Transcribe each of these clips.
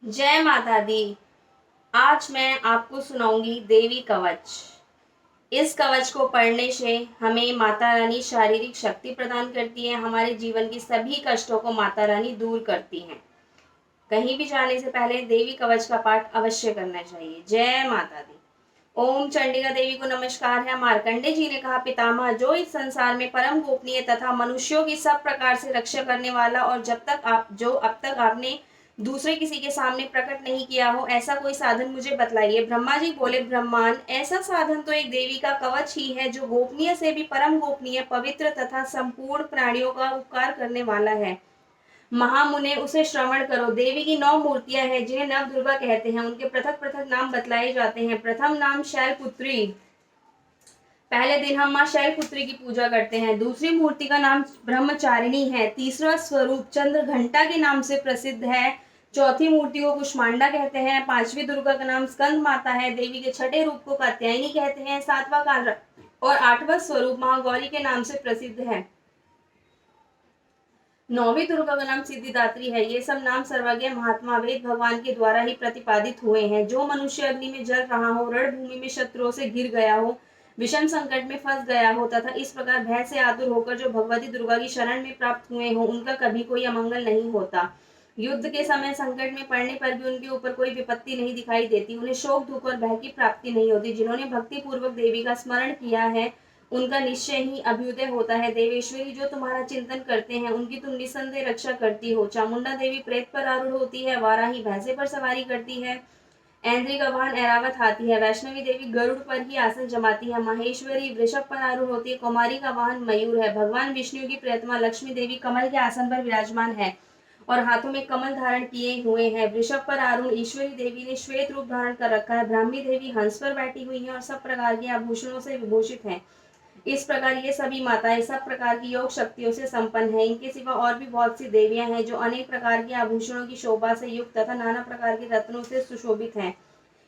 जय माता दी। आज मैं आपको सुनाऊंगी देवी कवच। इस कवच को पढ़ने से हमें माता रानी शारीरिक शक्ति प्रदान करती है, हमारे जीवन की सभी कष्टों को माता रानी दूर करती हैं। कहीं भी जाने से पहले देवी कवच का पाठ अवश्य करना चाहिए। जय माता दी। ओम चंडिका देवी को नमस्कार है। मार्कंडे जी ने कहा, पितामह, जो इस संसार में परम गोपनीय तथा मनुष्यों की सब प्रकार से रक्षा करने वाला और जो अब तक आपने दूसरे किसी के सामने प्रकट नहीं किया हो, ऐसा कोई साधन मुझे बतलाइए। ब्रह्मा जी बोले, ब्रह्मांड, ऐसा साधन तो एक देवी का कवच ही है, जो गोपनीय से भी परम गोपनीय, पवित्र तथा संपूर्ण प्राणियों का उपकार करने वाला है। महामुने, उसे श्रवण करो। देवी की 9 मूर्तियां हैं, जिन्हें नव दुर्गा कहते हैं। उनके पृथक पृथक नाम बतलाए जाते हैं। प्रथम नाम शैलपुत्री। पहले दिन हम माँ शैलपुत्री की पूजा करते हैं। दूसरी मूर्ति का नाम ब्रह्मचारिणी है। तीसरा स्वरूप चंद्र घंटा के नाम से प्रसिद्ध है। चौथी मूर्ति को कुष्मांडा कहते हैं। पांचवी दुर्गा का नाम स्कंद माता है। देवी के छठे रूप को कात्यायनी कहते हैं। सातवां काल और आठवां स्वरूप महागौरी के नाम से प्रसिद्ध है। नौवीं दुर्गा का नाम सिद्धिदात्री है। ये सब नाम सर्वज्ञ महात्मा वेद भगवान के द्वारा ही प्रतिपादित हुए हैं। जो मनुष्य अग्नि में जल रहा हो, रण भूमि में शत्रुओं से घिर गया हो, विषम संकट में फंस गया हो तथा इस प्रकार भय से आतुर होकर जो भगवती दुर्गा की शरण में प्राप्त हुए हो, उनका कभी कोई अमंगल नहीं होता। युद्ध के समय संकट में पड़ने पर भी उनके ऊपर कोई विपत्ति नहीं दिखाई देती। उन्हें शोक, दुख और भय की प्राप्ति नहीं होती। जिन्होंने भक्ति पूर्वक देवी का स्मरण किया है, उनका निश्चय ही अभ्युदय होता है। देवेश्वरी, जो तुम्हारा चिंतन करते हैं, उनकी तुम निसंदेह रक्षा करती हो। चामुंडा देवी प्रेत पर आरूढ़ होती है। वाराही भैंसे पर सवारी करती है। ऐन्द्री का वाहन ऐरावत हाथी है। वैष्णवी देवी गरुड़ पर ही आसन जमाती है। माहेश्वरी वृषभ पर आरूढ़ होती है। कुमारी का वाहन मयूर है। भगवान विष्णु की प्रियतमा लक्ष्मी देवी कमल के आसन पर विराजमान है और हाथों में कमल धारण किए हुए हैं। वृषभ पर आरूढ़ ईश्वरी देवी ने श्वेत रूप धारण कर रखा है। ब्राह्मी देवी हंस पर बैठी हुई है और सब प्रकार के आभूषणों से विभूषित है। इस प्रकार ये सभी माताएं सब प्रकार की योग शक्तियों से संपन्न है। इनके सिवा और भी बहुत सी देवियां हैं, जो अनेक प्रकार के आभूषणों की शोभा से युक्त तथा नाना प्रकार के रत्नों से सुशोभित हैं।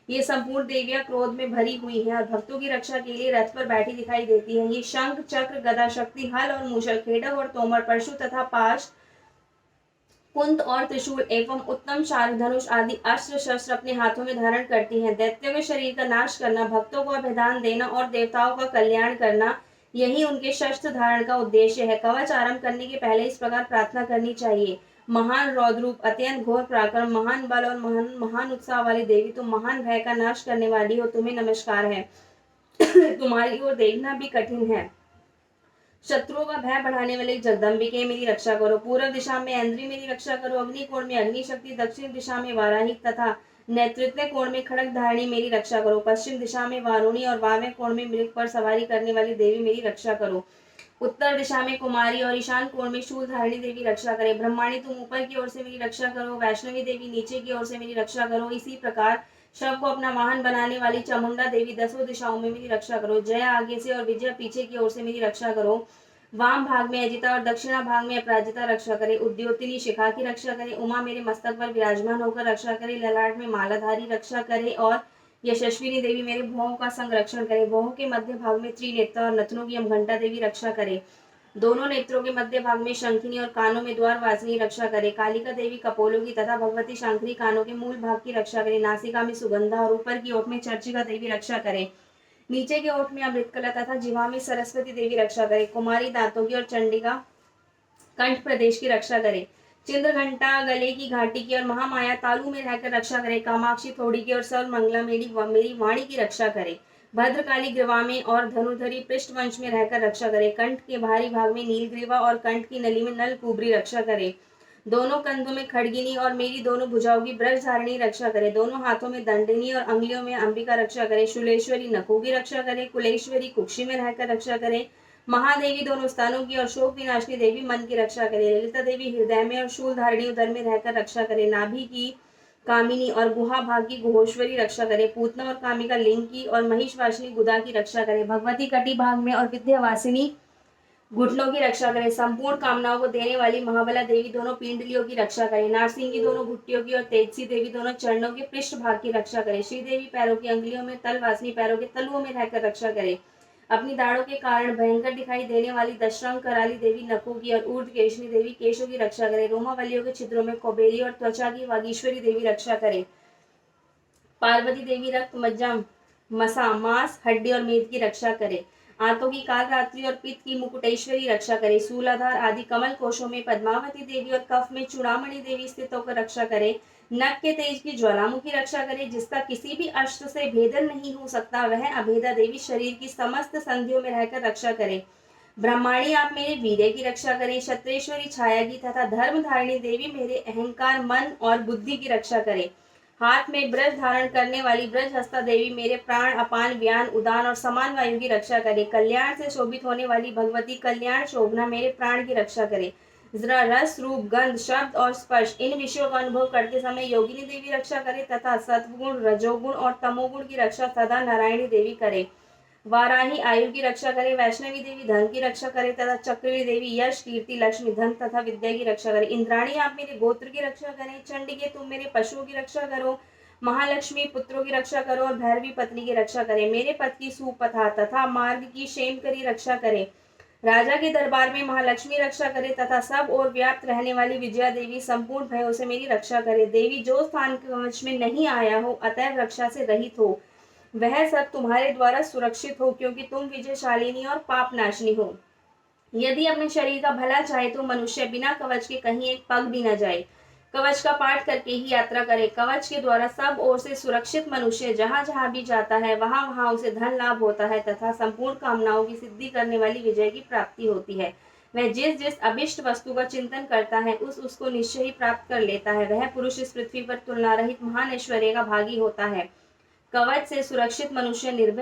ये संपूर्ण देवियां क्रोध में भरी हुई हैं और भक्तों की रक्षा के लिए रथ पर बैठी दिखाई देती हैं। ये शंख, चक्र, गदा, शक्ति, हल और मूषल, खेडक और तोमर, परशु तथा पाश, कुंत और त्रिशूल एवं उत्तम शार्क धनुष आदि अस्त्र शस्त्र अपने हाथों में धारण करती हैं। दैत्यों के शरीर का नाश करना, भक्तों को अभिदान देना और देवताओं का कल्याण करना, यही उनके शस्त्र धारण का उद्देश्य है। कवच आरंभ करने के पहले इस प्रकार प्रार्थना करनी चाहिए। महान रौद्रूप, अत्यंत घोर पराक्रम, महान बल और महान महान उत्साह वाली देवी, तुम महान भय का नाश करने वाली हो, तुम्हें नमस्कार है। तुम्हारी ओर देखना भी कठिन है। शत्रुओं का भय बढ़ाने वाले जगदम्बिके, मेरी रक्षा करो। पूर्व दिशा में ऐन्द्री, मेरी रक्षा करो। अग्नि कोण में अग्नि शक्ति, दक्षिण दिशा में वाराही तथा नेतृत्व कोण में खड़ग धारिणी, मेरी रक्षा करो। पश्चिम दिशा में वारुणी और वामे कोण में मृग पर सवारी करने वाली देवी, मेरी रक्षा करो। उत्तर दिशा में कुमारी और ईशान कोण में शूल धारिणी देवी रक्षा करे। ब्रह्माणी, तुम ऊपर की ओर से मेरी रक्षा करो। वैष्णवी देवी, नीचे की ओर से मेरी रक्षा करो। इसी प्रकार शव को अपना वाहन बनाने वाली चामुंडा देवी, दसों दिशाओं में मेरी रक्षा करो। जया आगे से और विजया पीछे की ओर से मेरी रक्षा करो। वाम भाग में अजिता और दक्षिणा भाग में अपराजिता रक्षा करे। उद्योतिनी शिखा की रक्षा करे। उमा मेरे मस्तक पर विराजमान होकर रक्षा करे। ललाट में मालाधारी रक्षा करे और यशस्विनी देवी मेरे भौहों का संरक्षण करे। भौहों के मध्य भाग में त्रिनेत्र और नथनों की अमघंटा देवी रक्षा करे। दोनों नेत्रों के मध्य भाग में शंखिनी और कानों में द्वार वासिनी रक्षा करे। कालिका देवी कपोलों की तथा भगवती शंकरी कानों के मूल भाग की रक्षा करे। नासिका में सुगंधा और ऊपर की ओट में चर्चिका देवी रक्षा करे। नीचे के ओठ में अमृतकला तथा जिह्वा में सरस्वती देवी रक्षा करे। कुमारी दांतों की और चंडिका कंठ प्रदेश की रक्षा करे। चिंद्र घंटा गले की घाटी की और महामाया तालु में रहकर रक्षा करे। कामाक्षी थोड़ी की और सर्व मंगला मेरी वाणी की रक्षा करे। भद्रकाली ग्रीवा में और धनुधरी पृष्ठ वंश में रहकर रक्षा करे। कंठ के बाहरी भाग में नीलग्रीवा और कंठ की नली में नल कुबरी रक्षा करे। दोनों कंधों में खड़गिनी और मेरी दोनों भुजाओं की ब्रज धारिणी रक्षा करे। दोनों हाथों में दंडिनी और अंगुलियों में अंबिका रक्षा करे। शूलेश्वरी नखों की रक्षा करे। कुलेश्वरी कुक्षी में रहकर रक्षा करे। महादेवी दोनों स्थानों की और शोक विनाशिनी देवी मन की रक्षा करे। ललिता देवी हृदय में और शूल धारिणी उदर में रहकर रक्षा करे। नाभि की कामिनी और गुहा भाग की गुहोश्वरी रक्षा करे। पूतना और कामिका लिंग की और महिषवासिनी गुदा की रक्षा करे। भगवती कटी भाग में और विद्यावासिनी घुटनों की रक्षा करे। संपूर्ण कामनाओं को देने वाली महाबला देवी दोनों पिंडलियों की रक्षा करे। नारसिंह की दोनों घुट्टियों की और तेजसी देवी दोनों चरणों के पृष्ठ भाग की रक्षा करे। श्रीदेवी पैरों की अंगुलियों में, तल वासिनी पैरों के तलुओं में रहकर रक्षा करे। अपनी दाढ़ों के कारण भयंकर दिखाई देने वाली दशरंग कराली देवी नखों की और ऊर्ध्वकेशनी देवी केशों की रक्षा करे। रोमावलियों के छिद्रों में कौबेरी और त्वचा की वागीश्वरी देवी रक्षा करे। पार्वती देवी रक्त, मज्जा, मसा, मांस, हड्डी और मेद की रक्षा करे। आंतों की कालरात्रि और पित्त की मुकुटेश्वरी रक्षा करे। सूलाधार आदि कमल कोशों में पद्मावती देवी और कफ में चूड़ामणि देवी स्थित होकर रक्षा करे। नख के तेज की ज्वालामुखी रक्षा करे। जिसका किसी भी अस्त्र से भेदन नहीं हो सकता, वह अभेदा देवी शरीर की समस्त संधियों में रहकर रक्षा करे। ब्रह्माणी, आप मेरे वीर्य की रक्षा करें। क्षत्रेश्वरी छाया की तथा धर्मधारिणी देवी मेरे अहंकार, मन और बुद्धि की रक्षा करें। हाथ में ब्रज धारण करने वाली ब्रजहस्ता देवी मेरे प्राण, अपान, व्यान, उदान और समान वायु की रक्षा करे। कल्याण से शोभित होने वाली भगवती कल्याण शोभना मेरे प्राण की रक्षा करे। जरा रस, रूप, गंध, शब्द और स्पर्श इन विषयों का अनुभव करते समय योगिनी देवी रक्षा करे तथा सत्वगुण, रजोगुण और तमोगुण की रक्षा सदा नारायणी देवी करे। वाराही आयु की रक्षा करे। वैष्णवी देवी धन की रक्षा करे तथा चक्री देवी यश, कीर्ति, लक्ष्मी, धन तथा विद्या की रक्षा करे। इंद्राणी, आप मेरे गोत्र की रक्षा करें। चंडिके, तुम मेरे पशुओं की रक्षा करो। महालक्ष्मी, पुत्रों की रक्षा करो और भैरवी पत्नी की रक्षा करे। मेरे पथ की सुपथा तथा मार्ग की क्षेम करी रक्षा करे। राजा के दरबार में महालक्ष्मी रक्षा करे तथा सब और व्याप्त रहने वाली विजया देवी संपूर्ण भयों से मेरी रक्षा करे। देवी, जो स्थान कवच में नहीं आया हो, अतएव रक्षा से रहित हो, वह सब तुम्हारे द्वारा सुरक्षित हो, क्योंकि तुम विजयशालिनी और पाप नाशनी हो। यदि अपने शरीर का भला चाहे तो मनुष्य बिना कवच के कहीं एक पग भी न जाए। कवच का पाठ करके ही यात्रा करे। कवच के द्वारा सब ओर से सुरक्षित मनुष्य जहां जहां भी जाता है, वहां वहां उसे धन लाभ होता है तथा संपूर्ण कामनाओं की सिद्धि करने वाली विजय की प्राप्ति होती है। वह जिस जिस अभिष्ट वस्तु का चिंतन करता है, उसको निश्चय ही प्राप्त कर लेता है। वह पुरुष इस पृथ्वी पर तुलना रहित महान ऐश्वर्य का भागी होता है। कवच से सुरक्षित मनुष्य निर्भय